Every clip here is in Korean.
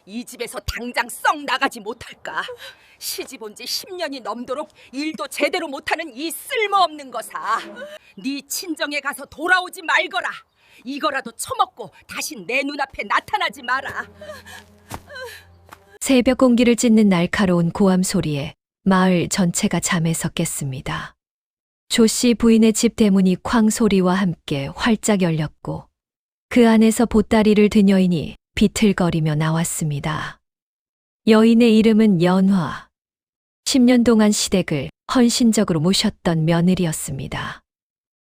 이 집에서 당장 썩 나가지 못할까? 시집 온 지 10년이 넘도록 일도 제대로 못하는 이 쓸모없는 거사. 네 친정에 가서 돌아오지 말거라. 이거라도 처먹고 다시 내 눈앞에 나타나지 마라. 새벽 공기를 찢는 날카로운 고함 소리에 마을 전체가 잠에서 깼습니다. 조씨 부인의 집 대문이 쾅 소리와 함께 활짝 열렸고 그 안에서 보따리를 든 여인이 비틀거리며 나왔습니다. 여인의 이름은 연화. 10년 동안 시댁을 헌신적으로 모셨던 며느리였습니다.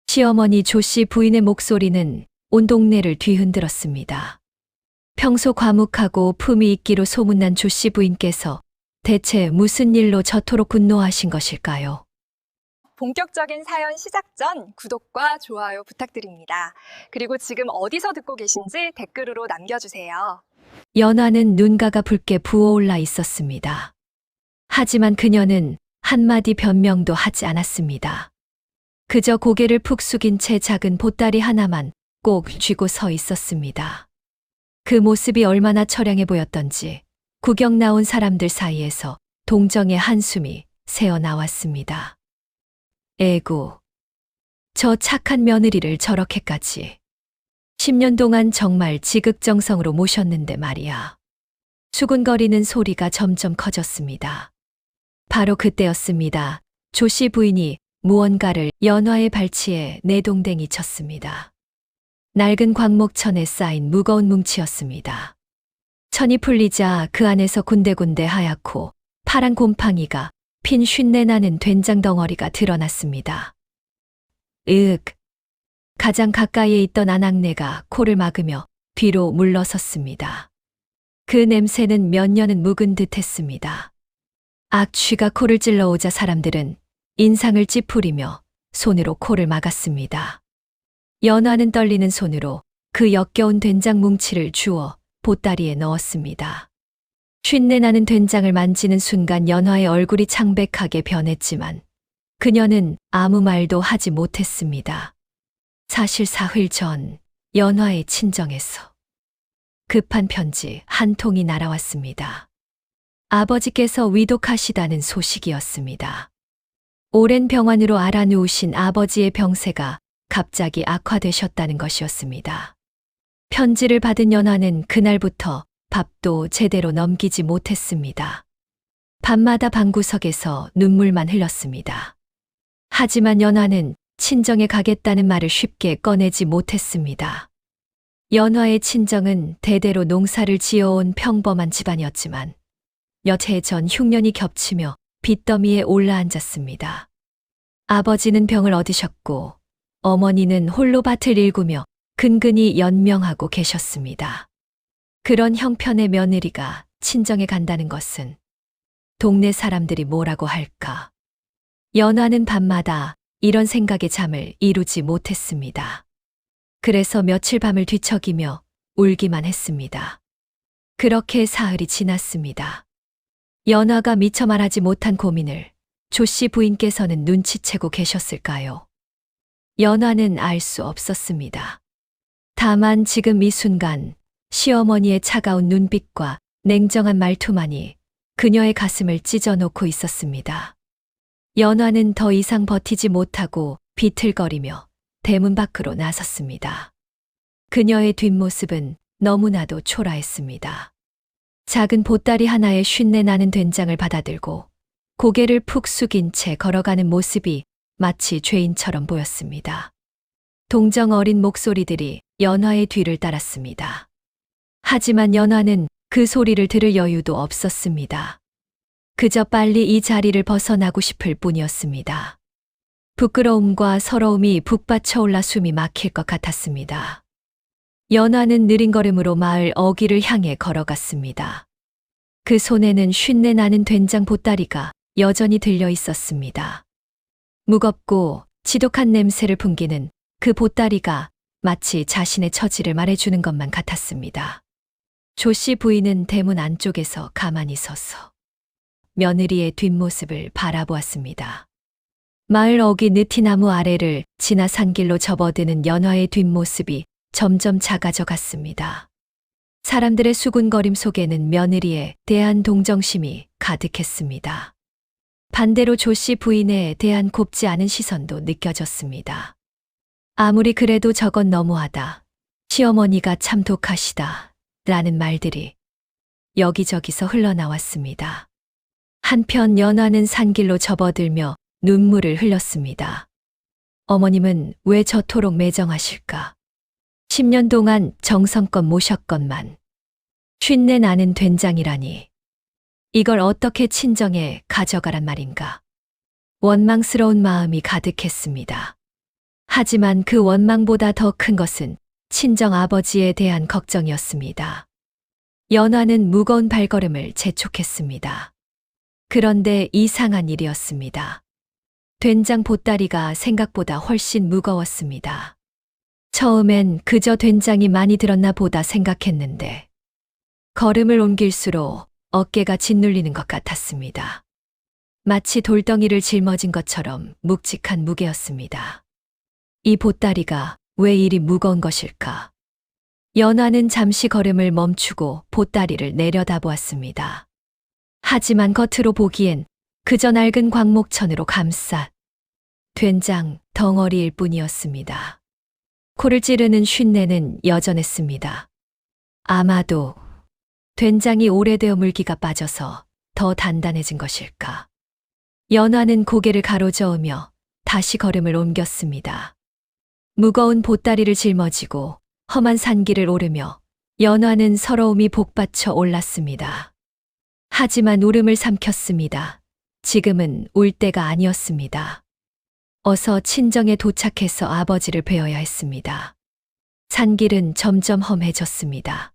시어머니 조씨 부인의 목소리는 온 동네를 뒤흔들었습니다. 평소 과묵하고 품위 있기로 소문난 조씨 부인께서 대체 무슨 일로 저토록 분노하신 것일까요? 본격적인 사연 시작 전 구독과 좋아요 부탁드립니다. 그리고 지금 어디서 듣고 계신지 댓글로 남겨주세요. 연화는 눈가가 붉게 부어올라 있었습니다. 하지만 그녀는 한마디 변명도 하지 않았습니다. 그저 고개를 푹 숙인 채 작은 보따리 하나만 꼭 쥐고 서 있었습니다. 그 모습이 얼마나 처량해 보였던지 구경 나온 사람들 사이에서 동정의 한숨이 새어나왔습니다. 에구, 저 착한 며느리를 저렇게까지. 10년 동안 정말 지극정성으로 모셨는데 말이야. 수군거리는 소리가 점점 커졌습니다. 바로 그때였습니다. 조씨 부인이 무언가를 연화의 발치에 내동댕이 쳤습니다. 낡은 광목천에 쌓인 무거운 뭉치였습니다. 천이 풀리자 그 안에서 군데군데 하얗고 파란 곰팡이가 핀 쉰내 나는 된장 덩어리가 드러났습니다. 으윽. 가장 가까이에 있던 아낙네가 코를 막으며 뒤로 물러섰습니다. 그 냄새는 몇 년은 묵은 듯 했습니다. 악취가 코를 찔러오자 사람들은 인상을 찌푸리며 손으로 코를 막았습니다. 연화는 떨리는 손으로 그 역겨운 된장 뭉치를 주워 보따리에 넣었습니다. 쉰내 나는 된장을 만지는 순간 연화의 얼굴이 창백하게 변했지만 그녀는 아무 말도 하지 못했습니다. 사실 사흘 전 연화의 친정에서 급한 편지 한 통이 날아왔습니다. 아버지께서 위독하시다는 소식이었습니다. 오랜 병환으로 알아누우신 아버지의 병세가 갑자기 악화되셨다는 것이었습니다. 편지를 받은 연화는 그날부터 밥도 제대로 넘기지 못했습니다. 밤마다 방구석에서 눈물만 흘렸습니다. 하지만 연화는 친정에 가겠다는 말을 쉽게 꺼내지 못했습니다. 연화의 친정은 대대로 농사를 지어온 평범한 집안이었지만 몇 해 전 흉년이 겹치며 빚더미에 올라앉았습니다. 아버지는 병을 얻으셨고 어머니는 홀로 밭을 일구며 근근히 연명하고 계셨습니다. 그런 형편의 며느리가 친정에 간다는 것은 동네 사람들이 뭐라고 할까? 연화는 밤마다 이런 생각에 잠을 이루지 못했습니다. 그래서 며칠 밤을 뒤척이며 울기만 했습니다. 그렇게 사흘이 지났습니다. 연화가 미처 말하지 못한 고민을 조씨 부인께서는 눈치채고 계셨을까요? 연화는 알 수 없었습니다. 다만 지금 이 순간 시어머니의 차가운 눈빛과 냉정한 말투만이 그녀의 가슴을 찢어놓고 있었습니다. 연화는 더 이상 버티지 못하고 비틀거리며 대문 밖으로 나섰습니다. 그녀의 뒷모습은 너무나도 초라했습니다. 작은 보따리 하나에 쉰내 나는 된장을 받아들고 고개를 푹 숙인 채 걸어가는 모습이 마치 죄인처럼 보였습니다. 동정 어린 목소리들이 연화의 뒤를 따랐습니다. 하지만 연화는 그 소리를 들을 여유도 없었습니다. 그저 빨리 이 자리를 벗어나고 싶을 뿐이었습니다. 부끄러움과 서러움이 북받쳐 올라 숨이 막힐 것 같았습니다. 연화는 느린 걸음으로 마을 어귀를 향해 걸어갔습니다. 그 손에는 쉰내 나는 된장 보따리가 여전히 들려 있었습니다. 무겁고 지독한 냄새를 풍기는 그 보따리가 마치 자신의 처지를 말해주는 것만 같았습니다. 조씨 부인은 대문 안쪽에서 가만히 서서 며느리의 뒷모습을 바라보았습니다. 마을 어귀 느티나무 아래를 지나 산길로 접어드는 연화의 뒷모습이 점점 작아져 갔습니다. 사람들의 수군거림 속에는 며느리에 대한 동정심이 가득했습니다. 반대로 조씨 부인에 대한 곱지 않은 시선도 느껴졌습니다. 아무리 그래도 저건 너무하다. 시어머니가 참 독하시다. 라는 말들이 여기저기서 흘러나왔습니다. 한편 연화는 산길로 접어들며 눈물을 흘렸습니다. 어머님은 왜 저토록 매정하실까? 10년 동안 정성껏 모셨건만 쉰내 나는 된장이라니. 이걸 어떻게 친정에 가져가란 말인가. 원망스러운 마음이 가득했습니다. 하지만 그 원망보다 더 큰 것은 친정 아버지에 대한 걱정이었습니다. 연화는 무거운 발걸음을 재촉했습니다. 그런데 이상한 일이었습니다. 된장 보따리가 생각보다 훨씬 무거웠습니다. 처음엔 그저 된장이 많이 들었나 보다 생각했는데 걸음을 옮길수록 어깨가 짓눌리는 것 같았습니다. 마치 돌덩이를 짊어진 것처럼 묵직한 무게였습니다. 이 보따리가 왜 이리 무거운 것일까? 연화는 잠시 걸음을 멈추고 보따리를 내려다보았습니다. 하지만 겉으로 보기엔 그저 낡은 광목천으로 감싸 된장 덩어리일 뿐이었습니다. 코를 찌르는 쉰내는 여전했습니다. 아마도 된장이 오래되어 물기가 빠져서 더 단단해진 것일까. 연화는 고개를 가로저으며 다시 걸음을 옮겼습니다. 무거운 보따리를 짊어지고 험한 산길을 오르며 연화는 서러움이 복받쳐 올랐습니다. 하지만 울음을 삼켰습니다. 지금은 울 때가 아니었습니다. 어서 친정에 도착해서 아버지를 뵈어야 했습니다. 산길은 점점 험해졌습니다.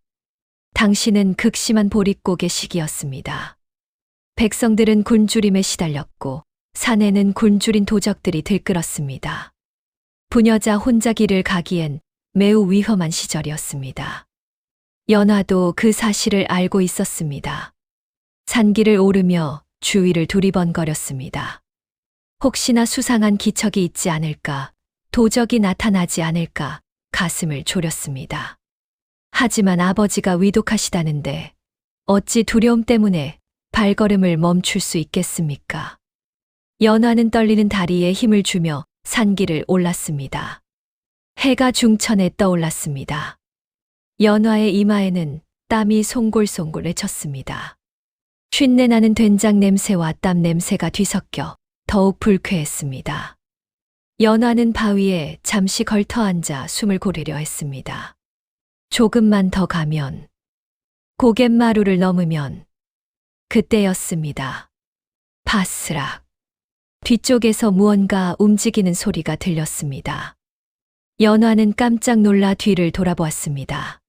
당시는 극심한 보릿고개 시기였습니다. 백성들은 굶주림에 시달렸고 산에는 굶주린 도적들이 들끓었습니다. 부녀자 혼자 길을 가기엔 매우 위험한 시절이었습니다. 연화도 그 사실을 알고 있었습니다. 산길을 오르며 주위를 두리번거렸습니다. 혹시나 수상한 기척이 있지 않을까, 도적이 나타나지 않을까 가슴을 졸였습니다. 하지만 아버지가 위독하시다는데 어찌 두려움 때문에 발걸음을 멈출 수 있겠습니까? 연화는 떨리는 다리에 힘을 주며 산길을 올랐습니다. 해가 중천에 떠올랐습니다. 연화의 이마에는 땀이 송골송골 맺혔습니다. 쉰내 나는 된장 냄새와 땀 냄새가 뒤섞여 더욱 불쾌했습니다. 연화는 바위에 잠시 걸터앉아 숨을 고르려 했습니다. 조금만 더 가면, 고갯마루를 넘으면, 그때였습니다. 바스락. 뒤쪽에서 무언가 움직이는 소리가 들렸습니다. 연화는 깜짝 놀라 뒤를 돌아보았습니다.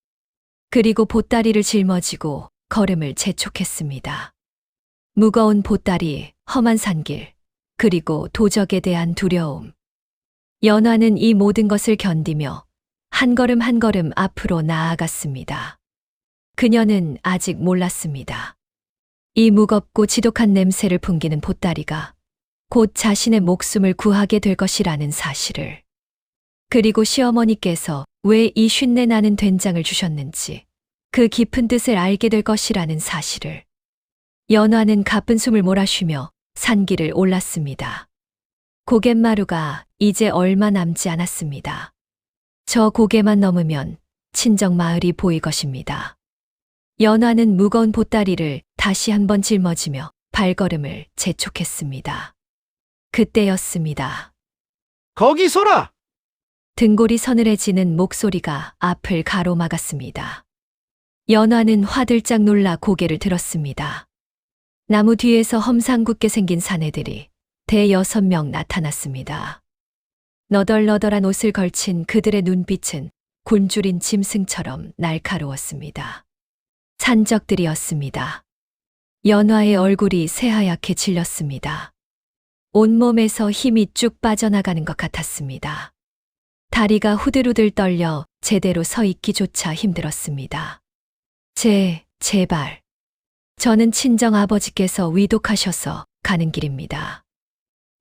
그리고 보따리를 짊어지고 걸음을 재촉했습니다. 무거운 보따리, 험한 산길, 그리고 도적에 대한 두려움. 연화는 이 모든 것을 견디며 한 걸음 한 걸음 앞으로 나아갔습니다. 그녀는 아직 몰랐습니다. 이 무겁고 지독한 냄새를 풍기는 보따리가 곧 자신의 목숨을 구하게 될 것이라는 사실을. 그리고 시어머니께서 왜 이 쉰내 나는 된장을 주셨는지 그 깊은 뜻을 알게 될 것이라는 사실을. 연화는 가쁜 숨을 몰아쉬며 산길을 올랐습니다. 고갯마루가 이제 얼마 남지 않았습니다. 저 고개만 넘으면 친정 마을이 보일 것입니다. 연화는 무거운 보따리를 다시 한번 짊어지며 발걸음을 재촉했습니다. 그때였습니다. 거기 서라! 등골이 서늘해지는 목소리가 앞을 가로막았습니다. 연화는 화들짝 놀라 고개를 들었습니다. 나무 뒤에서 험상궂게 생긴 사내들이 대여섯 명 나타났습니다. 너덜너덜한 옷을 걸친 그들의 눈빛은 굶주린 짐승처럼 날카로웠습니다. 산적들이었습니다. 연화의 얼굴이 새하얗게 질렸습니다. 온몸에서 힘이 쭉 빠져나가는 것 같았습니다. 다리가 후들후들 떨려 제대로 서 있기조차 힘들었습니다. 제발. 저는 친정 아버지께서 위독하셔서 가는 길입니다.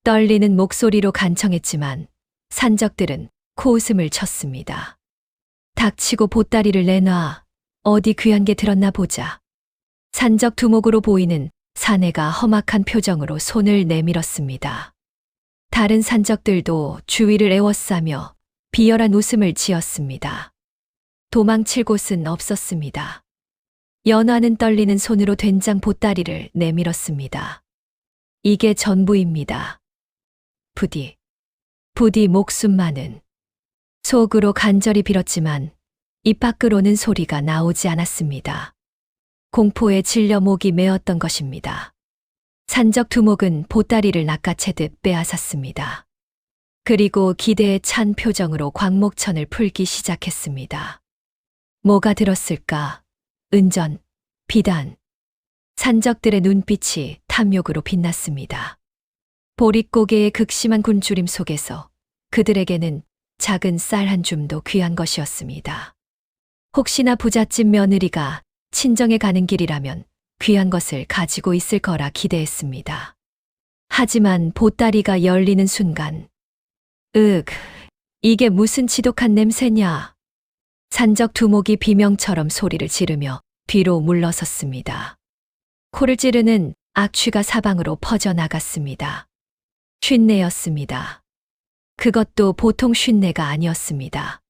떨리는 목소리로 간청했지만 산적들은 코웃음을 쳤습니다. 닥치고 보따리를 내놔. 어디 귀한 게 들었나 보자. 산적 두목으로 보이는 사내가 험악한 표정으로 손을 내밀었습니다. 다른 산적들도 주위를 에워싸며 비열한 웃음을 지었습니다. 도망칠 곳은 없었습니다. 연화는 떨리는 손으로 된장 보따리를 내밀었습니다. 이게 전부입니다. 부디 목숨만은. 속으로 간절히 빌었지만 입 밖으로는 소리가 나오지 않았습니다. 공포에 질려 목이 메었던 것입니다. 산적 두목은 보따리를 낚아채듯 빼앗았습니다. 그리고 기대에 찬 표정으로 광목천을 풀기 시작했습니다. 뭐가 들었을까? 은전, 비단. 산적들의 눈빛이 탐욕으로 빛났습니다. 보릿고개의 극심한 굶주림 속에서 그들에게는 작은 쌀 한 줌도 귀한 것이었습니다. 혹시나 부잣집 며느리가 친정에 가는 길이라면 귀한 것을 가지고 있을 거라 기대했습니다. 하지만 보따리가 열리는 순간, 이게 무슨 지독한 냄새냐? 산적 두목이 비명처럼 소리를 지르며 뒤로 물러섰습니다. 코를 찌르는 악취가 사방으로 퍼져나갔습니다. 쉰내였습니다. 그것도 보통 쉰내가 아니었습니다.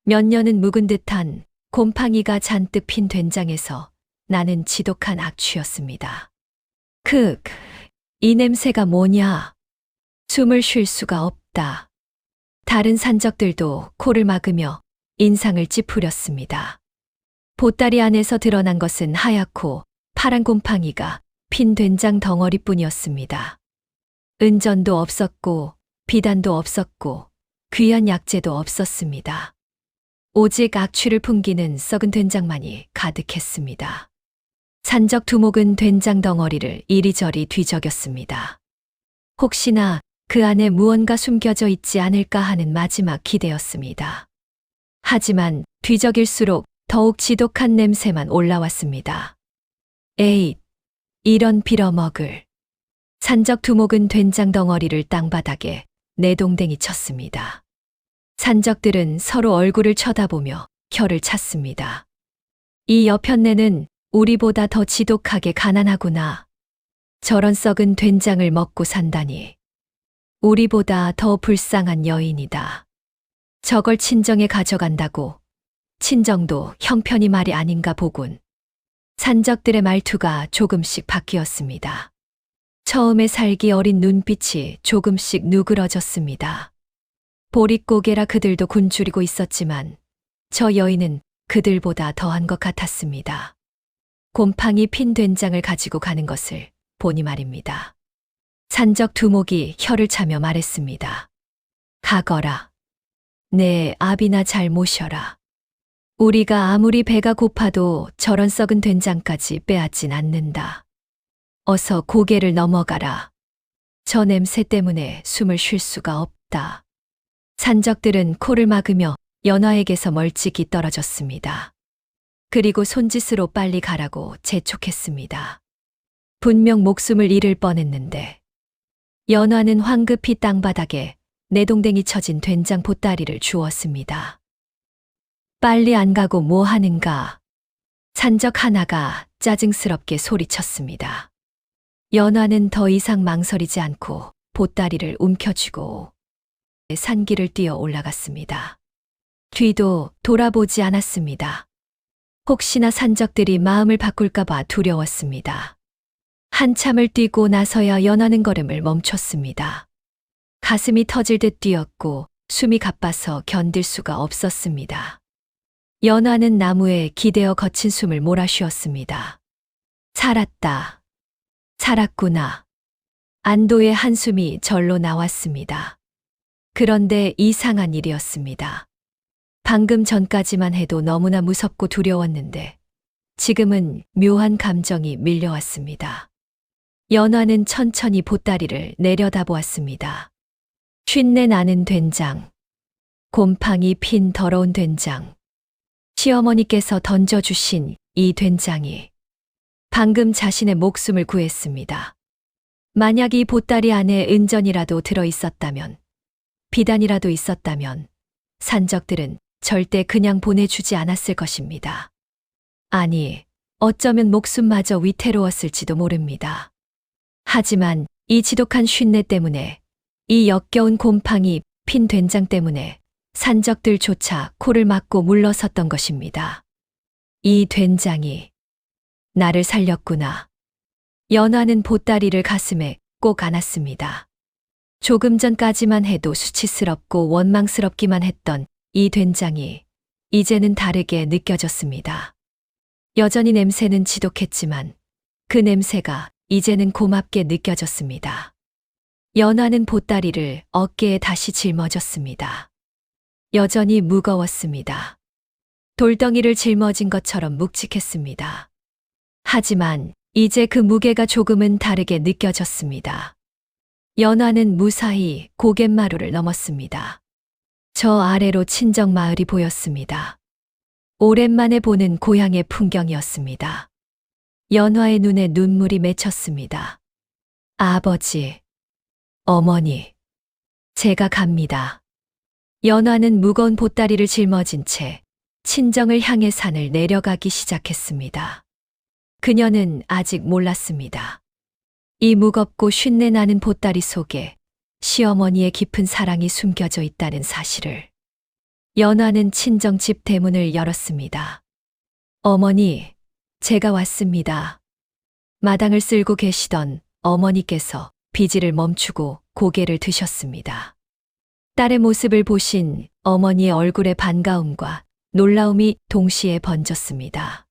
몇 년은 묵은 듯한 곰팡이가 잔뜩 핀 된장에서 나는 지독한 악취였습니다. 이 냄새가 뭐냐? 숨을 쉴 수가 없다. 다른 산적들도 코를 막으며 인상을 찌푸렸습니다. 보따리 안에서 드러난 것은 하얗고 파란 곰팡이가 핀 된장 덩어리뿐이었습니다. 은전도 없었고 비단도 없었고 귀한 약재도 없었습니다. 오직 악취를 풍기는 썩은 된장만이 가득했습니다. 산적 두목은 된장 덩어리를 이리저리 뒤적였습니다. 혹시나 그 안에 무언가 숨겨져 있지 않을까 하는 마지막 기대였습니다. 하지만 뒤적일수록 더욱 지독한 냄새만 올라왔습니다. 에잇, 이런 빌어먹을. 산적 두목은 된장 덩어리를 땅바닥에 내동댕이 쳤습니다. 산적들은 서로 얼굴을 쳐다보며 혀를 찼습니다. 이 여편네는 우리보다 더 지독하게 가난하구나. 저런 썩은 된장을 먹고 산다니. 우리보다 더 불쌍한 여인이다. 저걸 친정에 가져간다고. 친정도 형편이 말이 아닌가 보군. 산적들의 말투가 조금씩 바뀌었습니다. 처음에 살기 어린 눈빛이 조금씩 누그러졌습니다. 보릿고개라 그들도 굶주리고 있었지만 저 여인은 그들보다 더한 것 같았습니다. 곰팡이 핀 된장을 가지고 가는 것을 보니 말입니다. 산적 두목이 혀를 차며 말했습니다. 가거라. 내 아비나 잘 모셔라. 우리가 아무리 배가 고파도 저런 썩은 된장까지 빼앗진 않는다. 어서 고개를 넘어가라. 저 냄새 때문에 숨을 쉴 수가 없다. 산적들은 코를 막으며 연화에게서 멀찍이 떨어졌습니다. 그리고 손짓으로 빨리 가라고 재촉했습니다. 분명 목숨을 잃을 뻔했는데 연화는 황급히 땅바닥에 내동댕이 쳐진 된장 보따리를 주었습니다. 빨리 안 가고 뭐 하는가? 산적 하나가 짜증스럽게 소리쳤습니다. 연화는 더 이상 망설이지 않고 보따리를 움켜쥐고 산길을 뛰어 올라갔습니다. 뒤도 돌아보지 않았습니다. 혹시나 산적들이 마음을 바꿀까봐 두려웠습니다. 한참을 뛰고 나서야 연화는 걸음을 멈췄습니다. 가슴이 터질 듯 뛰었고 숨이 가빠서 견딜 수가 없었습니다. 연화는 나무에 기대어 거친 숨을 몰아쉬었습니다. 살았다. 살았구나. 안도의 한숨이 절로 나왔습니다. 그런데 이상한 일이었습니다. 방금 전까지만 해도 너무나 무섭고 두려웠는데 지금은 묘한 감정이 밀려왔습니다. 연화는 천천히 보따리를 내려다보았습니다. 쉰내 나는 된장, 곰팡이 핀 더러운 된장, 시어머니께서 던져주신 이 된장이 방금 자신의 목숨을 구했습니다. 만약 이 보따리 안에 은전이라도 들어있었다면, 비단이라도 있었다면 산적들은 절대 그냥 보내주지 않았을 것입니다. 아니, 어쩌면 목숨마저 위태로웠을지도 모릅니다. 하지만 이 지독한 쉰내 때문에, 이 역겨운 곰팡이 핀 된장 때문에 산적들조차 코를 막고 물러섰던 것입니다. 이 된장이 나를 살렸구나. 연화는 보따리를 가슴에 꼭 안았습니다. 조금 전까지만 해도 수치스럽고 원망스럽기만 했던 이 된장이 이제는 다르게 느껴졌습니다. 여전히 냄새는 지독했지만 그 냄새가 이제는 고맙게 느껴졌습니다. 연화는 보따리를 어깨에 다시 짊어졌습니다. 여전히 무거웠습니다. 돌덩이를 짊어진 것처럼 묵직했습니다. 하지만 이제 그 무게가 조금은 다르게 느껴졌습니다. 연화는 무사히 고갯마루를 넘었습니다. 저 아래로 친정 마을이 보였습니다. 오랜만에 보는 고향의 풍경이었습니다. 연화의 눈에 눈물이 맺혔습니다. 아버지, 어머니, 제가 갑니다. 연화는 무거운 보따리를 짊어진 채 친정을 향해 산을 내려가기 시작했습니다. 그녀는 아직 몰랐습니다. 이 무겁고 쉰내 나는 보따리 속에 시어머니의 깊은 사랑이 숨겨져 있다는 사실을. 연화는 친정집 대문을 열었습니다. 어머니, 제가 왔습니다. 마당을 쓸고 계시던 어머니께서 비지를 멈추고 고개를 드셨습니다. 딸의 모습을 보신 어머니의 얼굴에 반가움과 놀라움이 동시에 번졌습니다.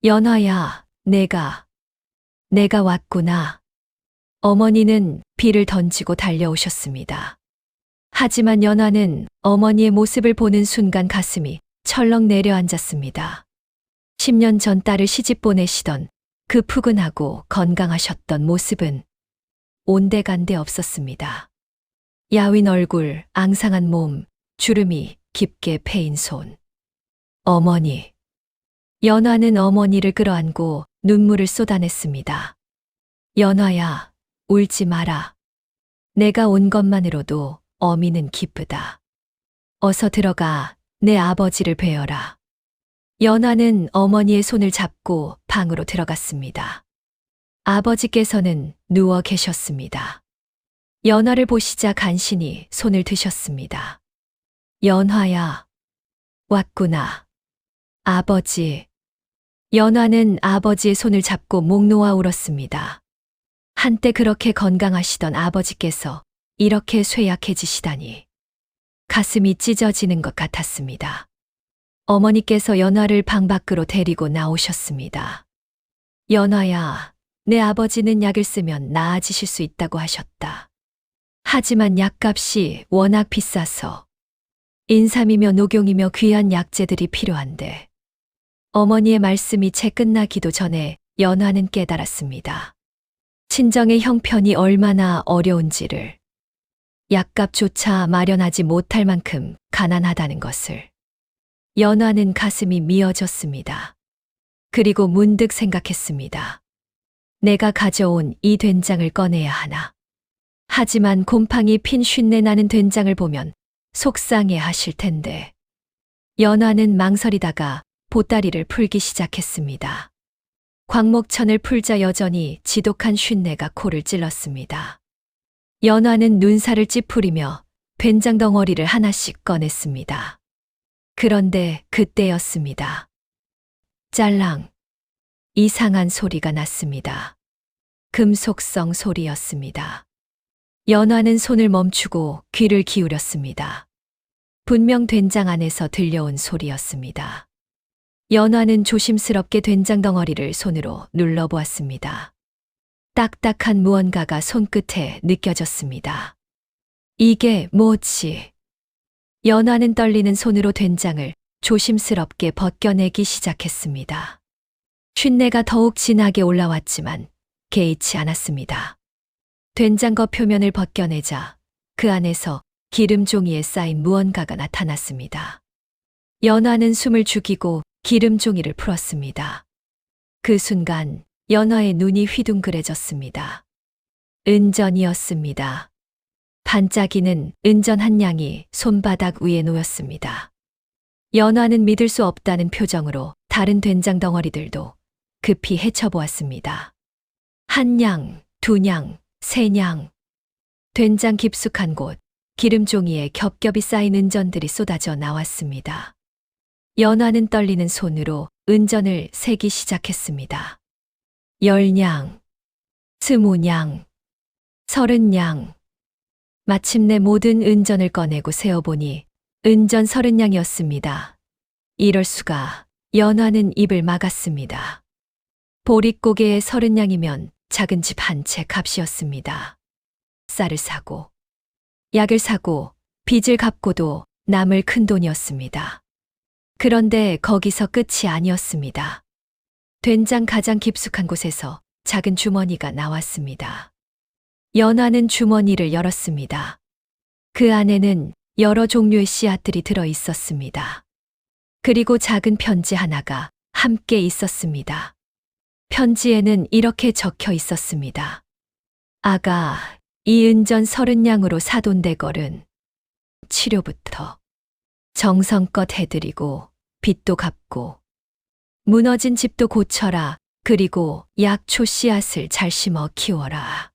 연화야, 내가 왔구나. 어머니는 비를 던지고 달려오셨습니다. 하지만 연화는 어머니의 모습을 보는 순간 가슴이 철렁 내려앉았습니다. 10년 전 딸을 시집 보내시던 그 푸근하고 건강하셨던 모습은 온데간데 없었습니다. 야윈 얼굴, 앙상한 몸, 주름이 깊게 패인 손. 어머니. 연화는 어머니를 끌어안고 눈물을 쏟아냈습니다. 연화야, 울지 마라. 내가 온 것만으로도 어미는 기쁘다. 어서 들어가 내 아버지를 뵈어라. 연화는 어머니의 손을 잡고 방으로 들어갔습니다. 아버지께서는 누워 계셨습니다. 연화를 보시자 간신히 손을 드셨습니다. 연화야, 왔구나. 아버지. 연화는 아버지의 손을 잡고 목 놓아 울었습니다. 한때 그렇게 건강하시던 아버지께서 이렇게 쇠약해지시다니. 가슴이 찢어지는 것 같았습니다. 어머니께서 연화를 방 밖으로 데리고 나오셨습니다. 연화야, 내 아버지는 약을 쓰면 나아지실 수 있다고 하셨다. 하지만 약값이 워낙 비싸서 인삼이며 녹용이며 귀한 약재들이 필요한데. 어머니의 말씀이 채 끝나기도 전에 연화는 깨달았습니다. 친정의 형편이 얼마나 어려운지를, 약값조차 마련하지 못할 만큼 가난하다는 것을. 연화는 가슴이 미어졌습니다. 그리고 문득 생각했습니다. 내가 가져온 이 된장을 꺼내야 하나. 하지만 곰팡이 핀 쉰내 나는 된장을 보면 속상해 하실 텐데. 연화는 망설이다가 보따리를 풀기 시작했습니다. 광목천을 풀자 여전히 지독한 쉰내가 코를 찔렀습니다. 연화는 눈살을 찌푸리며 된장 덩어리를 하나씩 꺼냈습니다. 그런데 그때였습니다. 짤랑. 이상한 소리가 났습니다. 금속성 소리였습니다. 연화는 손을 멈추고 귀를 기울였습니다. 분명 된장 안에서 들려온 소리였습니다. 연화는 조심스럽게 된장 덩어리를 손으로 눌러보았습니다. 딱딱한 무언가가 손끝에 느껴졌습니다. 이게 뭐지? 연화는 떨리는 손으로 된장을 조심스럽게 벗겨내기 시작했습니다. 쉰내가 더욱 진하게 올라왔지만 개의치 않았습니다. 된장거 표면을 벗겨내자 그 안에서 기름 종이에 쌓인 무언가가 나타났습니다. 연화는 숨을 죽이고 기름 종이를 풀었습니다. 그 순간 연화의 눈이 휘둥그레졌습니다. 은전이었습니다. 반짝이는 은전 한 양이 손바닥 위에 놓였습니다. 연화는 믿을 수 없다는 표정으로 다른 된장 덩어리들도 급히 헤쳐보았습니다. 한 냥, 두 냥, 세 냥. 된장 깊숙한 곳, 기름종이에 겹겹이 쌓인 은전들이 쏟아져 나왔습니다. 연화는 떨리는 손으로 은전을 세기 시작했습니다. 10냥, 20냥, 30냥. 마침내 모든 은전을 꺼내고 세어보니 은전 30냥이었습니다. 이럴 수가. 연화는 입을 막았습니다. 보릿고개에 30냥이면 작은 집 한 채 값이었습니다. 쌀을 사고, 약을 사고, 빚을 갚고도 남을 큰 돈이었습니다. 그런데 거기서 끝이 아니었습니다. 된장 가장 깊숙한 곳에서 작은 주머니가 나왔습니다. 연화는 주머니를 열었습니다. 그 안에는 여러 종류의 씨앗들이 들어 있었습니다. 그리고 작은 편지 하나가 함께 있었습니다. 편지에는 이렇게 적혀 있었습니다. 아가, 이 은전 30냥으로 사돈대걸은 치료부터 정성껏 해드리고 빚도 갚고 무너진 집도 고쳐라. 그리고 약초 씨앗을 잘 심어 키워라.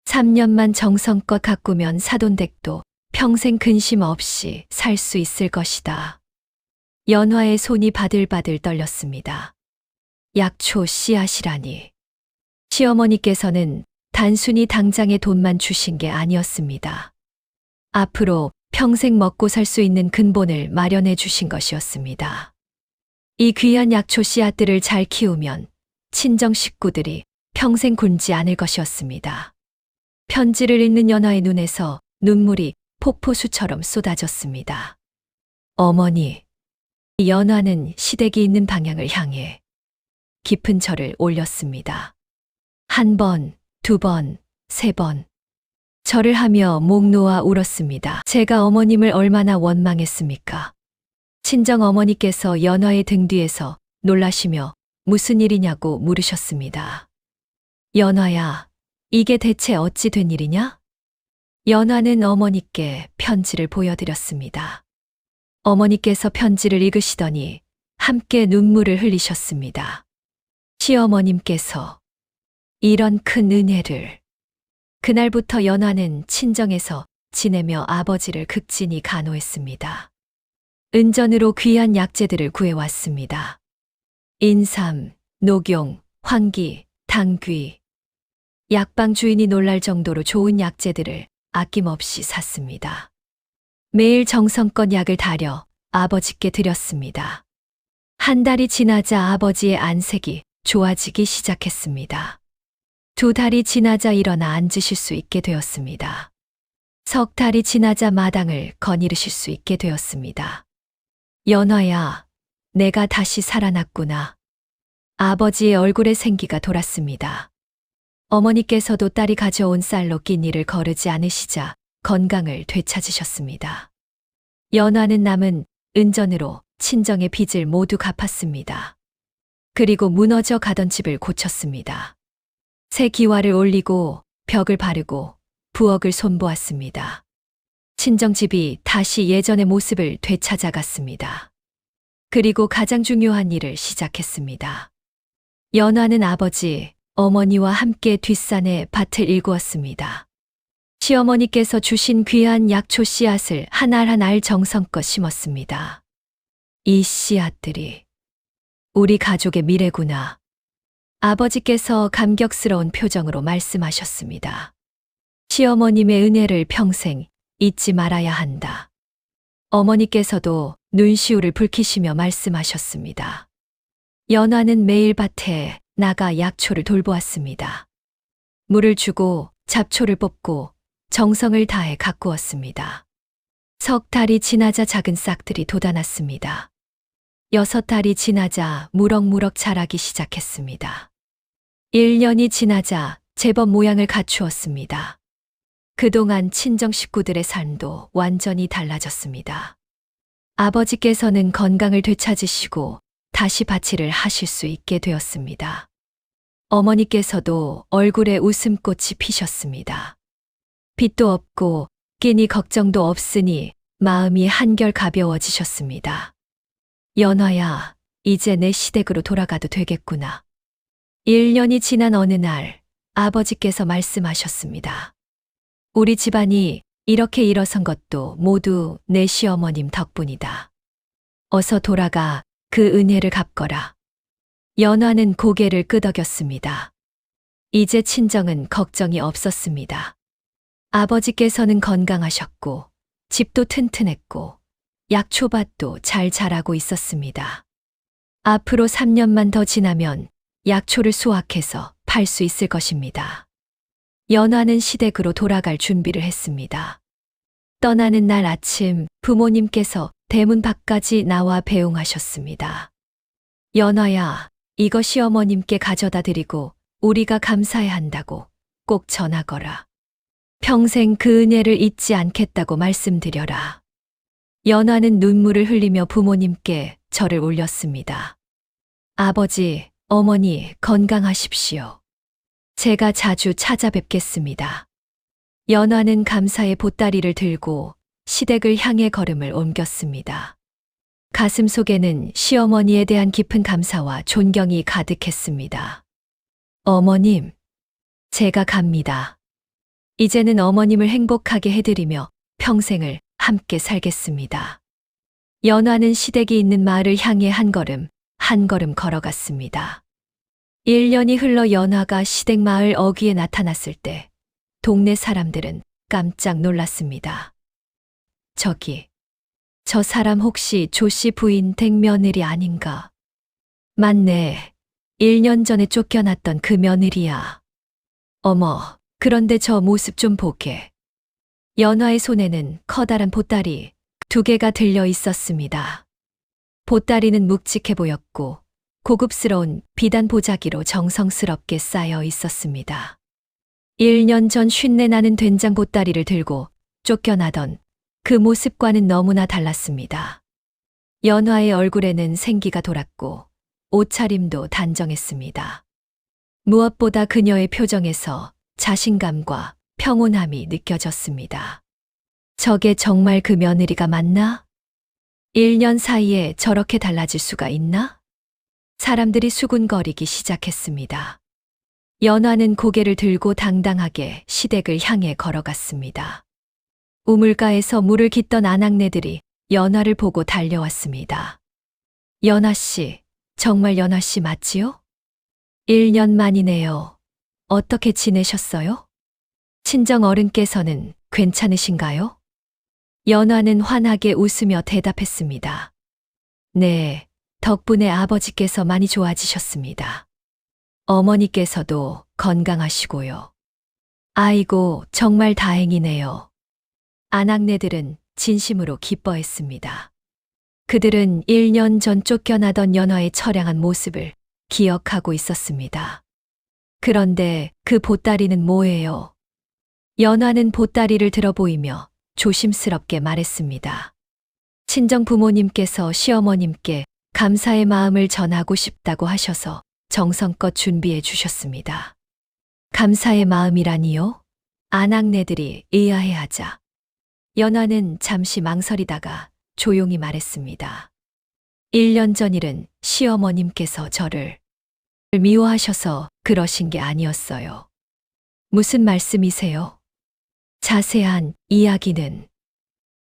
3년만 정성껏 가꾸면 사돈댁도 평생 근심 없이 살 수 있을 것이다. 연화의 손이 바들바들 떨렸습니다. 약초 씨앗이라니. 시어머니께서는 단순히 당장의 돈만 주신 게 아니었습니다. 앞으로 평생 먹고 살 수 있는 근본을 마련해 주신 것이었습니다. 이 귀한 약초 씨앗들을 잘 키우면 친정 식구들이 평생 굶지 않을 것이었습니다. 편지를 읽는 연화의 눈에서 눈물이 폭포수처럼 쏟아졌습니다. 어머니, 연화는 시댁이 있는 방향을 향해 깊은 절을 올렸습니다. 한 번, 두 번, 세 번. 절을 하며 목 놓아 울었습니다. 제가 어머님을 얼마나 원망했습니까? 친정 어머니께서 연화의 등 뒤에서 놀라시며 무슨 일이냐고 물으셨습니다. 연화야, 이게 대체 어찌 된 일이냐? 연화는 어머니께 편지를 보여드렸습니다. 어머니께서 편지를 읽으시더니 함께 눈물을 흘리셨습니다. 시어머님께서 이런 큰 은혜를. 그날부터 연화는 친정에서 지내며 아버지를 극진히 간호했습니다. 은전으로 귀한 약재들을 구해왔습니다. 인삼, 녹용, 황기, 당귀. 약방 주인이 놀랄 정도로 좋은 약재들을 아낌없이 샀습니다. 매일 정성껏 약을 다려 아버지께 드렸습니다. 한 달이 지나자 아버지의 안색이 좋아지기 시작했습니다. 2달이 지나자 일어나 앉으실 수 있게 되었습니다. 3달이 지나자 마당을 거닐으실 수 있게 되었습니다. 연화야, 내가 다시 살아났구나. 아버지의 얼굴에 생기가 돌았습니다. 어머니께서도 딸이 가져온 쌀로 끼니를 거르지 않으시자 건강을 되찾으셨습니다. 연화는 남은 은전으로 친정의 빚을 모두 갚았습니다. 그리고 무너져 가던 집을 고쳤습니다. 새 기와를 올리고 벽을 바르고 부엌을 손보았습니다. 친정집이 다시 예전의 모습을 되찾아갔습니다. 그리고 가장 중요한 일을 시작했습니다. 연화는 아버지, 어머니와 함께 뒷산에 밭을 일구었습니다. 시어머니께서 주신 귀한 약초 씨앗을 한 알 한 알 정성껏 심었습니다. 이 씨앗들이 우리 가족의 미래구나. 아버지께서 감격스러운 표정으로 말씀하셨습니다. 시어머님의 은혜를 평생 잊지 말아야 한다. 어머니께서도 눈시울을 붉히시며 말씀하셨습니다. 연화는 매일 밭에 나가 약초를 돌보았습니다. 물을 주고 잡초를 뽑고 정성을 다해 가꾸었습니다. 3달이 지나자 작은 싹들이 돋아났습니다. 6달이 지나자 무럭무럭 자라기 시작했습니다. 1년이 지나자 제법 모양을 갖추었습니다. 그동안 친정 식구들의 삶도 완전히 달라졌습니다. 아버지께서는 건강을 되찾으시고 다시 밭일을 하실 수 있게 되었습니다. 어머니께서도 얼굴에 웃음꽃이 피셨습니다. 빚도 없고 끼니 걱정도 없으니 마음이 한결 가벼워지셨습니다. 연화야, 이제 내 시댁으로 돌아가도 되겠구나. 1년이 지난 어느 날 아버지께서 말씀하셨습니다. 우리 집안이 이렇게 일어선 것도 모두 내 시어머님 덕분이다. 어서 돌아가 그 은혜를 갚거라. 연화는 고개를 끄덕였습니다. 이제 친정은 걱정이 없었습니다. 아버지께서는 건강하셨고, 집도 튼튼했고, 약초밭도 잘 자라고 있었습니다. 앞으로 3년만 더 지나면 약초를 수확해서 팔 수 있을 것입니다. 연화는 시댁으로 돌아갈 준비를 했습니다. 떠나는 날 아침 부모님께서 대문 밖까지 나와 배웅하셨습니다. 연화야, 이거 시어머님께 가져다 드리고 우리가 감사해야 한다고 꼭 전하거라. 평생 그 은혜를 잊지 않겠다고 말씀드려라. 연화는 눈물을 흘리며 부모님께 절을 올렸습니다. 아버지, 어머니 건강하십시오. 제가 자주 찾아뵙겠습니다. 연화는 감사의 보따리를 들고 시댁을 향해 걸음을 옮겼습니다. 가슴 속에는 시어머니에 대한 깊은 감사와 존경이 가득했습니다. 어머님, 제가 갑니다. 이제는 어머님을 행복하게 해드리며 평생을 함께 살겠습니다. 연화는 시댁이 있는 마을을 향해 한 걸음 걸어갔습니다. 1년이 흘러 연화가 시댁 마을 어귀에 나타났을 때 동네 사람들은 깜짝 놀랐습니다. 저 사람 혹시 조씨 부인 댁 며느리 아닌가? 맞네. 1년 전에 쫓겨났던 그 며느리야. 어머, 그런데 저 모습 좀 보게. 연화의 손에는 커다란 보따리 2개가 들려 있었습니다. 보따리는 묵직해 보였고 고급스러운 비단 보자기로 정성스럽게 쌓여 있었습니다. 1년 전 쉰내 나는 된장 보따리를 들고 쫓겨나던 그 모습과는 너무나 달랐습니다. 연화의 얼굴에는 생기가 돌았고 옷차림도 단정했습니다. 무엇보다 그녀의 표정에서 자신감과 평온함이 느껴졌습니다. 저게 정말 그 며느리가 맞나? 1년 사이에 저렇게 달라질 수가 있나? 사람들이 수군거리기 시작했습니다. 연화는 고개를 들고 당당하게 시댁을 향해 걸어갔습니다. 우물가에서 물을 깃던 아낙네들이 연화를 보고 달려왔습니다. 연화 씨, 정말 연화 씨 맞지요? 1년 만이네요. 어떻게 지내셨어요? 친정 어른께서는 괜찮으신가요? 연화는 환하게 웃으며 대답했습니다. 네, 덕분에 아버지께서 많이 좋아지셨습니다. 어머니께서도 건강하시고요. 아이고, 정말 다행이네요. 아낙네들은 진심으로 기뻐했습니다. 그들은 1년 전 쫓겨나던 연화의 처량한 모습을 기억하고 있었습니다. 그런데 그 보따리는 뭐예요? 연화는 보따리를 들어 보이며 조심스럽게 말했습니다. 친정 부모님께서 시어머님께 감사의 마음을 전하고 싶다고 하셔서 정성껏 준비해 주셨습니다. 감사의 마음이라니요? 아낙네들이 의아해하자 연화는 잠시 망설이다가 조용히 말했습니다. 1년 전 일은 시어머님께서 저를 미워하셔서 그러신 게 아니었어요. 무슨 말씀이세요? 자세한 이야기는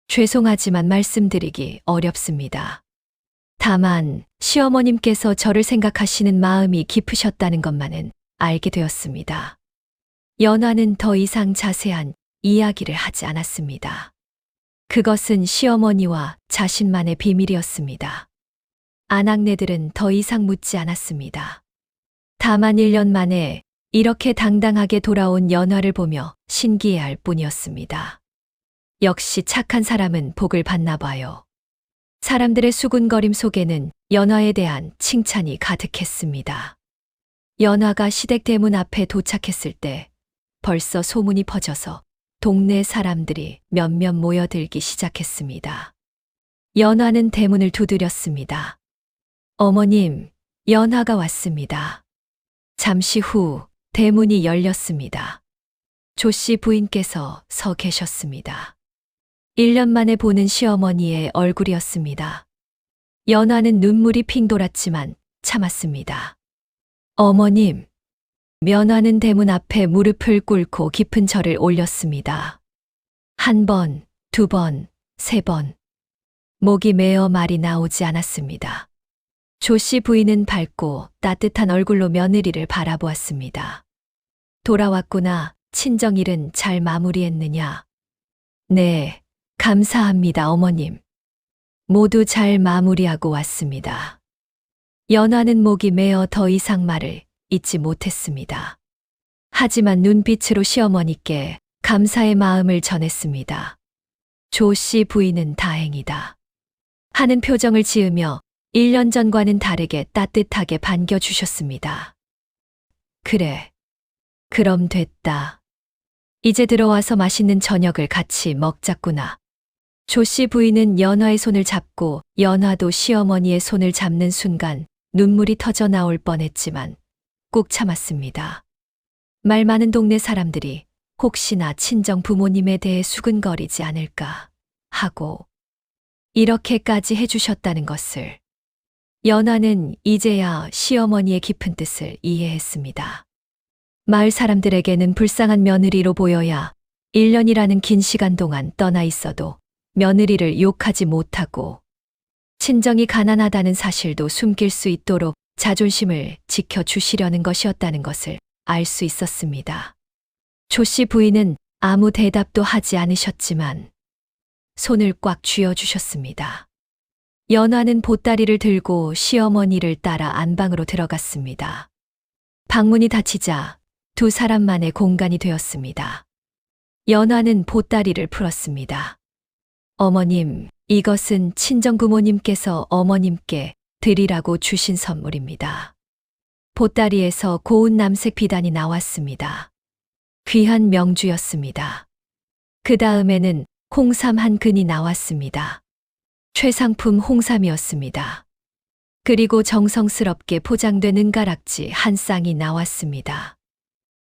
죄송하지만 말씀드리기 어렵습니다. 다만 시어머님께서 저를 생각하시는 마음이 깊으셨다는 것만은 알게 되었습니다. 연화는 더 이상 자세한 이야기를 하지 않았습니다. 그것은 시어머니와 자신만의 비밀이었습니다. 아낙네들은 더 이상 묻지 않았습니다. 다만 1년 만에 이렇게 당당하게 돌아온 연화를 보며 신기해할 뿐이었습니다. 역시 착한 사람은 복을 받나 봐요. 사람들의 수군거림 속에는 연화에 대한 칭찬이 가득했습니다. 연화가 시댁 대문 앞에 도착했을 때 벌써 소문이 퍼져서 동네 사람들이 몇몇 모여들기 시작했습니다. 연화는 대문을 두드렸습니다. 어머님, 연화가 왔습니다. 잠시 후 대문이 열렸습니다. 조씨 부인께서 서 계셨습니다. 1년 만에 보는 시어머니의 얼굴이었습니다. 연화는 눈물이 핑 돌았지만 참았습니다. 어머님, 면화는 대문 앞에 무릎을 꿇고 깊은 절을 올렸습니다. 한 번, 두 번, 세 번. 목이 메어 말이 나오지 않았습니다. 조씨 부인은 밝고 따뜻한 얼굴로 며느리를 바라보았습니다. 돌아왔구나. 친정일은 잘 마무리했느냐? 네, 감사합니다, 어머님. 모두 잘 마무리하고 왔습니다. 연화는 목이 메어 더 이상 말을 잇지 못했습니다. 하지만 눈빛으로 시어머니께 감사의 마음을 전했습니다. 조씨 부인은 다행이다 하는 표정을 지으며 1년 전과는 다르게 따뜻하게 반겨주셨습니다. 그래, 그럼 됐다. 이제 들어와서 맛있는 저녁을 같이 먹자꾸나. 조씨 부인은 연화의 손을 잡고 연화도 시어머니의 손을 잡는 순간 눈물이 터져 나올 뻔했지만 꾹 참았습니다. 말 많은 동네 사람들이 혹시나 친정 부모님에 대해 수근거리지 않을까 하고 이렇게까지 해주셨다는 것을. 연화는 이제야 시어머니의 깊은 뜻을 이해했습니다. 마을 사람들에게는 불쌍한 며느리로 보여야 1년이라는 긴 시간 동안 떠나 있어도 며느리를 욕하지 못하고 친정이 가난하다는 사실도 숨길 수 있도록 자존심을 지켜주시려는 것이었다는 것을 알 수 있었습니다. 조씨 부인은 아무 대답도 하지 않으셨지만 손을 꽉 쥐어주셨습니다. 연화는 보따리를 들고 시어머니를 따라 안방으로 들어갔습니다. 방문이 닫히자 두 사람만의 공간이 되었습니다. 연화는 보따리를 풀었습니다. 어머님, 이것은 친정 부모님께서 어머님께 드리라고 주신 선물입니다. 보따리에서 고운 남색 비단이 나왔습니다. 귀한 명주였습니다. 그 다음에는 홍삼 한 근이 나왔습니다. 최상품 홍삼이었습니다. 그리고 정성스럽게 포장된 은가락지 한 쌍이 나왔습니다.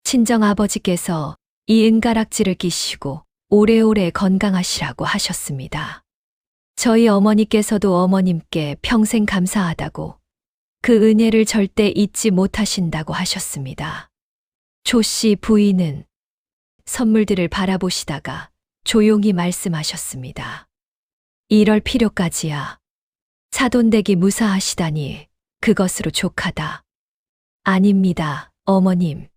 친정 아버지께서 이 은가락지를 끼시고 오래오래 건강하시라고 하셨습니다. 저희 어머니께서도 어머님께 평생 감사하다고 그 은혜를 절대 잊지 못하신다고 하셨습니다. 조씨 부인은 선물들을 바라보시다가 조용히 말씀하셨습니다. 이럴 필요까지야. 사돈댁이 무사하시다니 그것으로 족하다. 아닙니다, 어머님.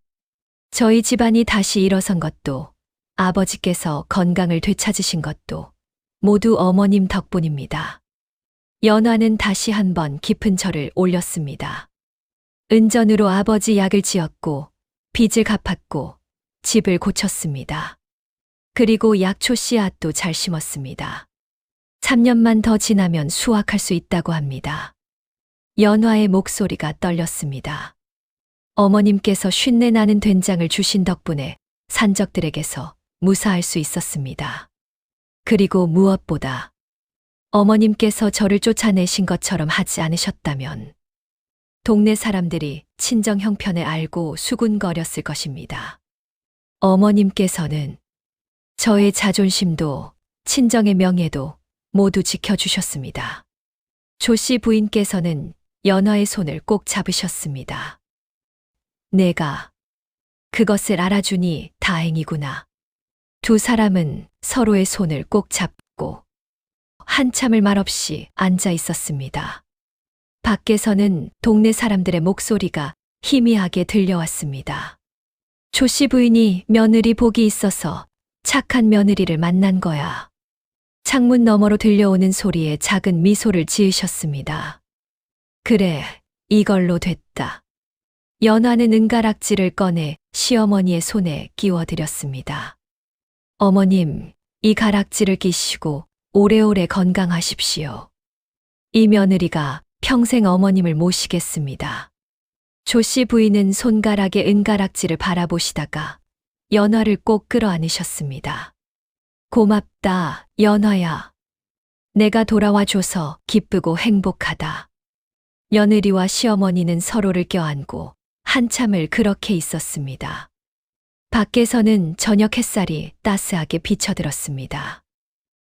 저희 집안이 다시 일어선 것도 아버지께서 건강을 되찾으신 것도 모두 어머님 덕분입니다. 연화는 다시 한번 깊은 절을 올렸습니다. 은전으로 아버지 약을 지었고 빚을 갚았고 집을 고쳤습니다. 그리고 약초 씨앗도 잘 심었습니다. 3년만 더 지나면 수확할 수 있다고 합니다. 연화의 목소리가 떨렸습니다. 어머님께서 쉰내 나는 된장을 주신 덕분에 산적들에게서 무사할 수 있었습니다. 그리고 무엇보다 어머님께서 저를 쫓아내신 것처럼 하지 않으셨다면 동네 사람들이 친정 형편을 알고 수군거렸을 것입니다. 어머님께서는 저의 자존심도 친정의 명예도 모두 지켜주셨습니다. 조씨 부인께서는 연화의 손을 꼭 잡으셨습니다. 내가 그것을 알아주니 다행이구나. 두 사람은 서로의 손을 꼭 잡고 한참을 말없이 앉아 있었습니다. 밖에서는 동네 사람들의 목소리가 희미하게 들려왔습니다. 조씨 부인이 며느리 복이 있어서 착한 며느리를 만난 거야. 창문 너머로 들려오는 소리에 작은 미소를 지으셨습니다. 그래, 이걸로 됐다. 연화는 은가락지를 꺼내 시어머니의 손에 끼워드렸습니다. 어머님, 이 가락지를 끼시고 오래오래 건강하십시오. 이 며느리가 평생 어머님을 모시겠습니다. 조씨 부인은 손가락의 은가락지를 바라보시다가 연화를 꼭 끌어안으셨습니다. 고맙다, 연화야. 내가 돌아와줘서 기쁘고 행복하다. 며느리와 시어머니는 서로를 껴안고 한참을 그렇게 있었습니다. 밖에서는 저녁 햇살이 따스하게 비쳐들었습니다.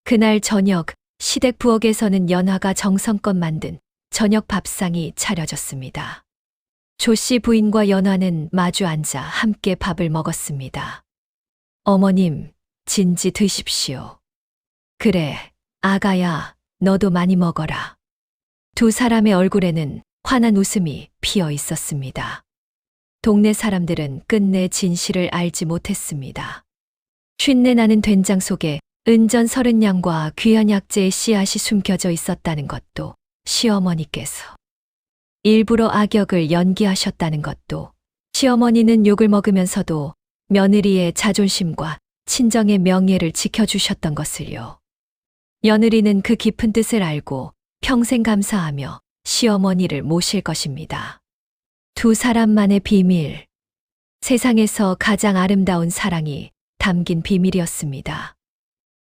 그날 저녁 시댁 부엌에서는 연화가 정성껏 만든 저녁 밥상이 차려졌습니다. 조씨 부인과 연화는 마주 앉아 함께 밥을 먹었습니다. 어머님, 진지 드십시오. 그래, 아가야, 너도 많이 먹어라. 두 사람의 얼굴에는 환한 웃음이 피어 있었습니다. 동네 사람들은 끝내 진실을 알지 못했습니다. 쉰내 나는 된장 속에 은전 30냥과 귀한 약재의 씨앗이 숨겨져 있었다는 것도 시어머니께서 일부러 악역을 연기하셨다는 것도 시어머니는 욕을 먹으면서도 며느리의 자존심과 친정의 명예를 지켜주셨던 것을요. 며느리는 그 깊은 뜻을 알고 평생 감사하며 시어머니를 모실 것입니다. 두 사람만의 비밀, 세상에서 가장 아름다운 사랑이 담긴 비밀이었습니다.